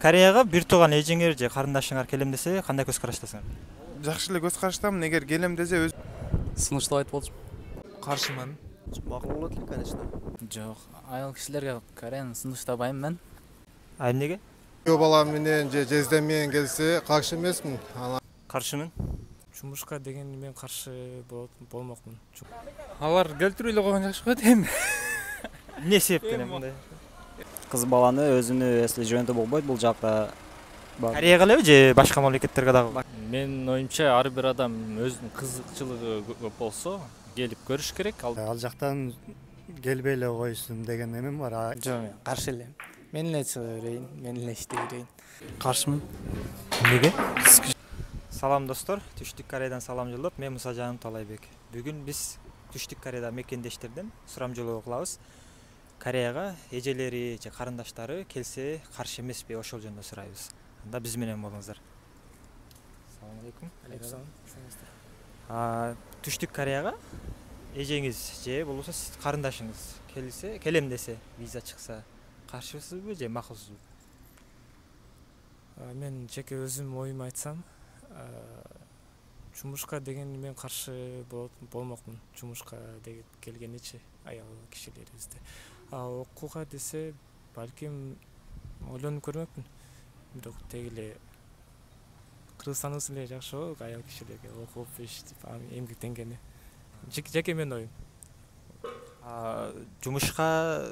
Кореяга бир тууган эжиңер же карындашыңар келем десе, кандай көз караштасыңар? Жакшы эле көз караштамын. Эгер келем десе өз Сунуштап айтып болчу. Каршымын. Макул болот эле, конечно. Жок, аял кишилерге Кореяны сунуштабайм мен. А эмнеге? Күйөө балам менен же жездем менен келсе каршы эмесмин. Каршымын. Жумушка деген мен каршы болмокмун. Алар келтирип эле койгон жакшы го дейм. Эмне себептен мындай? Кыз баланы өзүнү эсли жөнөтө болбойт бул жакта. Кореяга элеби же башка мамлекеттерге дагы? Менин оюмча ар бир адам өзүнүн кызыкчылыгы көп болсо келип көрүш керек. Ал жактан келбей эле койсун деген эмем бар. Жок, каршы эле. Мен эле чыга берейин, мен эле иштей берейин. Каршымын. Эмнеге? Салам достор, Түштүк Кореядан салам жолдоп, мен Мусажанов Талайбек. Бүгүн биз Түштүк Кореяда мекендештерден сурамжылоо кылабыз. Кореяга эжелери же карындаштары келсе каршы эмеспи, ошол жөнүндө сурайбыз. Анда биз менен болуңуздар. Салам алейкум. Түштүк Кореяга эжеңиз же болбосо карындашыңыз келсе, келем десе, виза чыкса, каршысызбы же макулсузбу? Мен жеке өзүм оюмду айтсам, жумушка деген мен каршы болмокмун. Жумушка деген келгеничи аял кишилерибизде. Окууга десе, балким ойлонуп көрмөкмүн. Бирок теги эле Кыргызстандын эле жакшы го аял кишилерге окуп иштеп эмгектенгени. Жеке мен оюм. Жумушка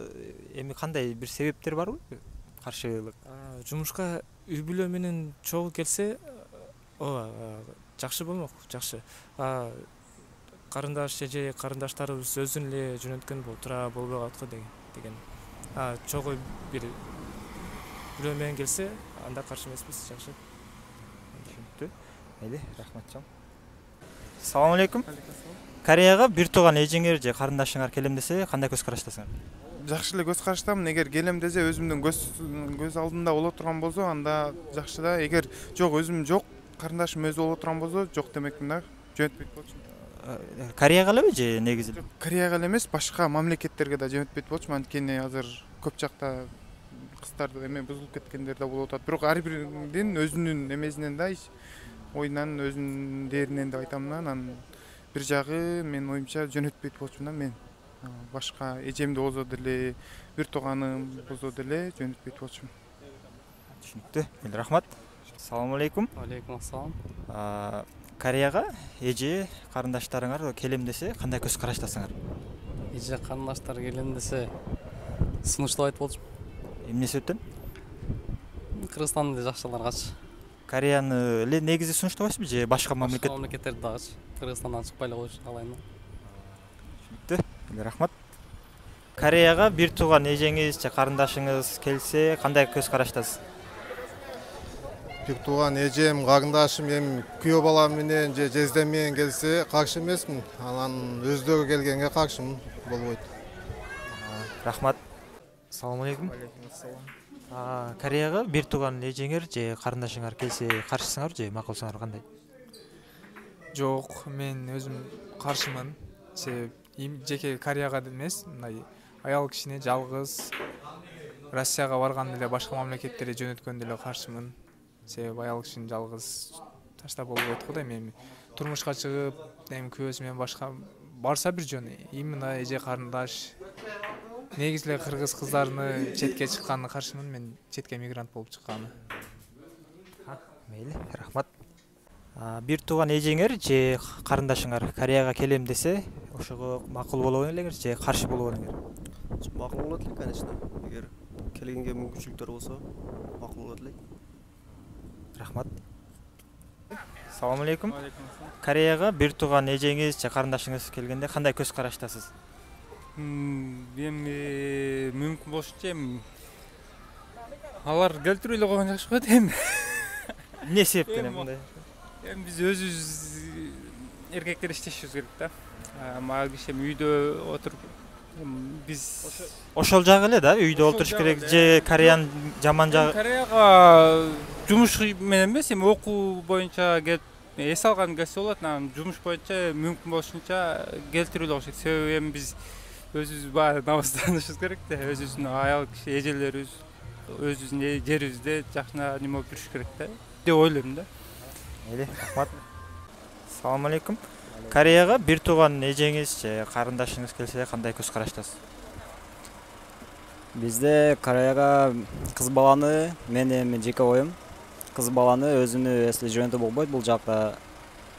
эми кандай бир себептер барбы? Каршылык. Жумушка үй бүлө менен чогуу келсе, жакшы болмок, жакшы. Карындаш же карындаштарыбыз өзүн эле жөнөткөн туура болбой калат го деген. Чогуу бир бирөө менен келсе, анда каршы эмеспиз, жакшы. Түшүнүктүү. Мейли, рахмат жам. Салам алейкум. Кореяга бир тууган эжиңер же карындашыңар келем десе, кандай көз караштасыңар? жакшы эле көз караштамын. Эгер келем десе өзүмдүн көз алдында боло турган болсо, анда жакшы да. Эгер жок, өзүм жок, карындашым өзү боло турган болсо, жок демекмин да. Жөнөтпөйт болчумун. Кореяга элеби же негизи? Кореяга эле эмес, башка мамлекеттерге да жөнөтпөйт болчумун. Анткени азыр көп жакта кыздар эме бузулуп кеткендер да болуп атат. Бирок ар биринин өзүнүн эмесинен да, оюнан өзүнүн дээринен деп айтам да. Анан бир жагы мен оюмча жөнөтпөйт болчумун да мен. Башка эжемди болсо деле, бир тууганым болсо деле жөнөтпөйт болчумун. Түшүнүктүү. Рахмат. Салам алейкум. Алейкум ассалам. Кореяга эже карындаштарыңар келем десе, кандай көз караштасыңар? Эже карындаштар келем десе, сунуштап айтып болчу. Эмне себептен? Кыргызстанды жакшыларгачы. Кореяны эле негизи сунуштабайсызбы же башка мамлекеттерди дагычы? Кыргызстандан чыкпай эле коюш каалайм. Түшүнүктүү. Рахмат. Кореяга бир тууган эжеңиз же карындашыңыз келсе, кандай көз караштасыз? Бир тууган эжем, карындашым эми күйөө балам менен же жездем менен келсе каршы эмесмин. Анан өздөрү келгенге каршымын, болбойт. Рахмат. Салам алейкум. Кореяга бир тууган эжеңер же карындашыңар келсе, каршысыңар же макулсуңар, кандай? Жок, мен өзүм каршымын. Жеке Кореяга эмес, мындай аял кишини жалгыз Россияга барган эле башка мамлекеттерге жөнөткөн деле каршымын. Себеби аял кишини жалгыз таштап болбойт го да. Эми турмушка чыгып, эми күйөөсү менен башка барса бир жөн. Именно эже карындаш. Негизи эле кыргыз кыздарыны четке чыкканына каршымын, мен четке мигрант болуп чыкканы. Мейли, рахмат. Бир тууган эжеңер же карындашыңар Кореяга келем десе, ошого макул болобу элеңер же каршы болобу элеңер? Макул болот эле, конечно. Эгер келгенге мүмкүнчүлүктөр болсо, макул болот эле. Рахмат. Салам алейкум. Кореяга бир тууган эжеңиз же карындашыңыз келгенде кандай көз караштасыз? Эми мүмкүн болушунча алар келтирип эле койгон жакшы го дейм. Эмне себептен мындай? Эми биз өзүбүз эркектер иштешибиз керек да. Аял киши үйдө отуруп биз ошол жагы эле да, үйдө олтуруш керек же Кореянын жаман жагы? Кореяга жумуш менен эмес, эми окуу боюнча келип эс алган келсе болот. Анан жумуш боюнча мүмкүн болушунча келтирип эле койшот. Себеби эми биз өзүбүз баары намыстанышыбыз керек да, өзүбүздүн аял киши эжелерибиз өзүбүздүн жерибизде жакшына неме болуп жүрүш керек да деп ойлойм да. Рахмат. Салам алейкум. Кореяга бир тууган эжеңиз же карындашыңыз келсе кандай көз караштасыз? Бизде Кореяга кыз баланы, мен эми жеке оюм, кыз баланы өзүнүн эсли жөнүндө болбойт бул жакта.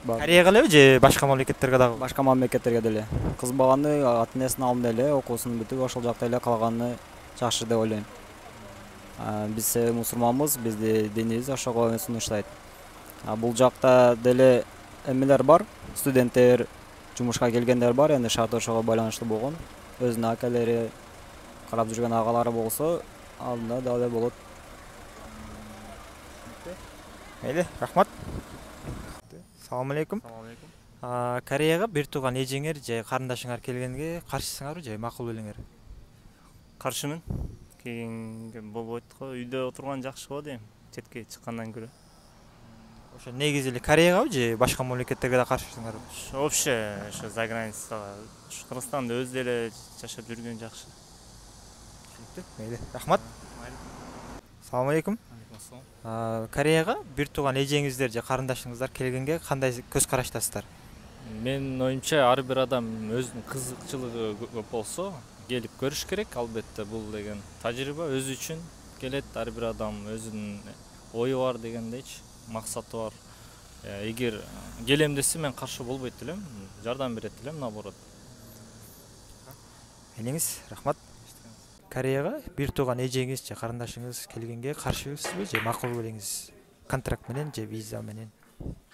Кореяга элеби же башка мамлекеттерге дагы? Башка мамлекеттерге деле. Кыз баланы ата энесинин алдында эле окуусун бүтүп, ошол жакта эле калганы жакшы деп ойлойм. Биз мусулманбыз, биздин динибиз ошого сунуштайт. Бул жакта деле эмелер бар, студенттер, жумушка келгендер бар, эми шарт ошого байланыштуу болгон. Өзүнүн акелери, карап жүргөн агалары болсо, алдында дагы болот. Рахмат. Салам алейкум. Кореяга бир тууган эжеңер же карындашыңар келгенге каршысыңарбы же макул белеңер? Каршымын. Келгенге болбойт го, үйдө отурган жакшы го дейм, четке чыккандан көрө. Ошо негизи эле Кореягабы же башка мамлекеттерге да каршысыңарбы? Вообще, ошо за границага, Кыргызстанда өзү эле жашап жүргөн жакшы. Рахмат. Салам алейкум. Кореяга бир тууган эжеңиздер же карындашыңыздар келгенге кандай көз караштасыздар? Менин оюмча ар бир адам өзүнүн кызыкчылыгы көп болсо келип көрүш керек. Албетте бул деген тажрыйба өзү үчүн келет. Ар бир адам өзүнүн ою бар дегендейчи, максаты бар. Эгер келем десе мен каршы болбойт элем, жардам берет элем, наоборот. Элиңиз, рахмат. Кореяга бир тууган эжеңиз же карындашыңыз келгенге каршысызбы же макул белеңиз? Контракт менен же виза менен?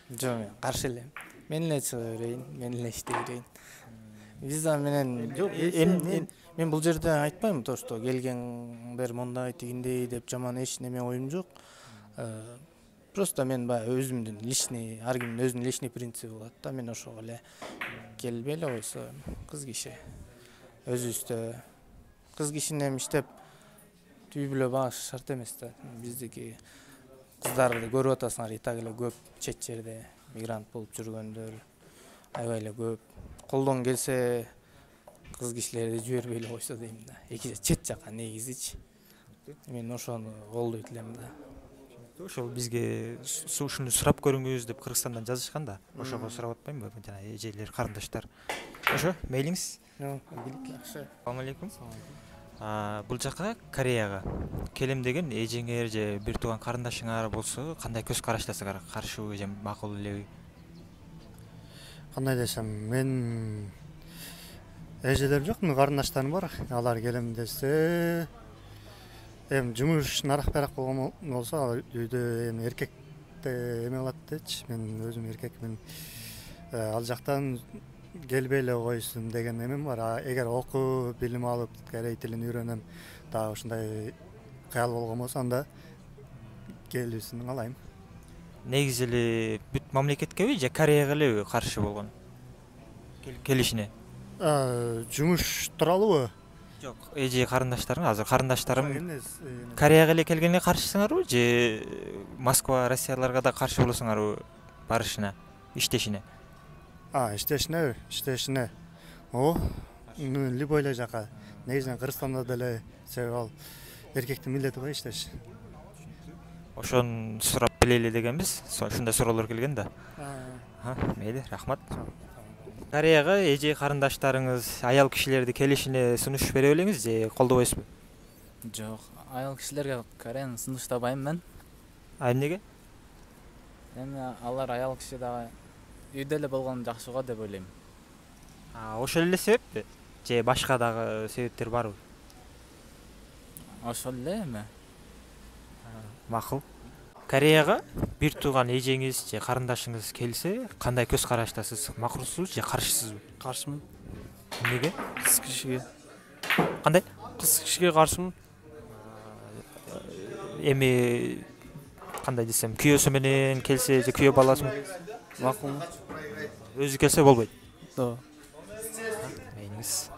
Жок, мен каршы элем. Мен эле чыга берейин, мен эле иштей берейин. Виза менен жок, мен бул жерде айтпайм, то что келгендер мондай тигиндей деп жаман эч неме оюм жок. Просто мен баягы өзүмдүн личный, ар кимдин өзүнүн личный принциби болот да, мен ошого эле келбей эле койсо, кыз киши өзүбүздө кыз кишини эми иштеп түйүп эле багыш шарт эмес да. Биздики кыздарды көрүп атасыңар, и так эле көп чет жерде мигрант болуп жүргөндөр аябай эле көп. Колдон келсе кыз кишилерди жибербей эле койсо дейм да. Чет жака негизичи. Мен ошону колдойт элем да. Ошол бизге ушуну сурап көрүңүз деп Кыргызстандан жазышкан да. Ошого сурап атпаймынбы жана эжелер, карындаштар. Ошо, мейлиңиз. Жакшы. Салам алейкум. Бул жака Кореяга келем деген эжеңер же бир тууган карындашыңар болсо кандай көз караштасыңар? Каршыбы же макул элеби? Кандай десем, мен эжелер жок, карындаштарым бар. Алар келем десе, эми жумуш нарак-барак болгон болсо, үйдө эми эркекте эме кылат дечи, мен өзүм эркекмин. Ал жактан келбей эле койсун деген эмем бар. Эгер окуп, билим алып, корей тилин үйрөнөм, дагы ушундай кыял болгон болсо, анда келүүсүн каалайм. Негизи эле бүт мамлекеткеби же Кореяга элеби каршы болгон? Келишине. Жумуш тууралуубу? Жок, эже карындаштарым, азыр карындаштарым Кореяга эле келгенге каршысыңарбы же Москва, Россияларга да каршы болосуңарбы барышына, иштешине? Иштешине. Любой эле жака. Негизинен Кыргызстанда деле себеби ал эркектин милдети го иштеш. Ошон сурап билели дегенбиз. Ушундай суроолор келген да. Мейли, рахмат. Кореяга эже карындаштарыңыз, аял кишилерди келишине сунуш бере белеңиз же колдобойсузбу? Жок, аял кишилерге Кореяны сунуштабайм мен. Эмнеге? Эми алар аял киши дагы үйдө эле болгон жакшы го деп ойлойм. Ошол эле себеппи? Же башка дагы себептер барбы? Ошол эле эми. Макул. Кореяга бир тууган эжеңиз же карындашыңыз келсе, кандай көз караштасыз? Макулсузбу же каршысызбы? Каршымын. Эмнеге? Кыз кишиге. Кандай? Кыз кишиге каршымын. Эми кандай десем, күйөөсү менен келсе же күйөө баласы макул. Өзү келсе болбойт. Да. Мейниңиз.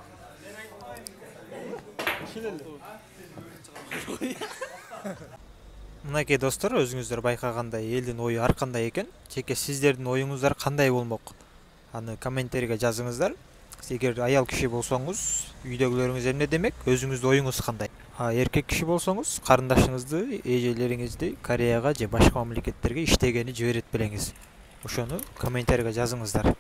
Мынакей достор, өзүңүздөр байкагандай элдин ою ар кандай экен. Жеке сиздердин оюңуздар кандай болмок? Аны комментарийге жазыңыздар. Эгер аял киши болсоңуз, үйдөгүлөрүңүз эмне демек, өзүңүздүн оюңуз кандай? Эркек киши болсоңуз, карындашыңызды, эжелериңизди Кореяга же башка мамлекеттерге иштегени жиберет белеңиз. Ошону комментарийге жазыңыздар.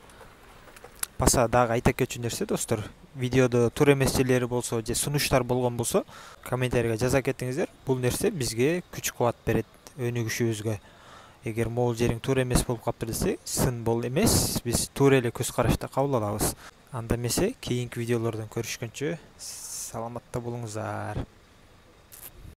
Баса дагы айта кетчү нерсе достор, видеодо туура эмес жерлери болсо же сунуштар болгон болсо, комментарийге жаза кетиңиздер. Бул нерсе бизге күч кубат берет өнүгүшүбүзгө. Эгер могул жериң туура эмес болуп калыптыр десе, сын бол эмес, биз туура эле көз карашта кабыл алабыз. Анда эмесе, кийинки видеолордон көрүшкөнчө саламатта болуңуздар.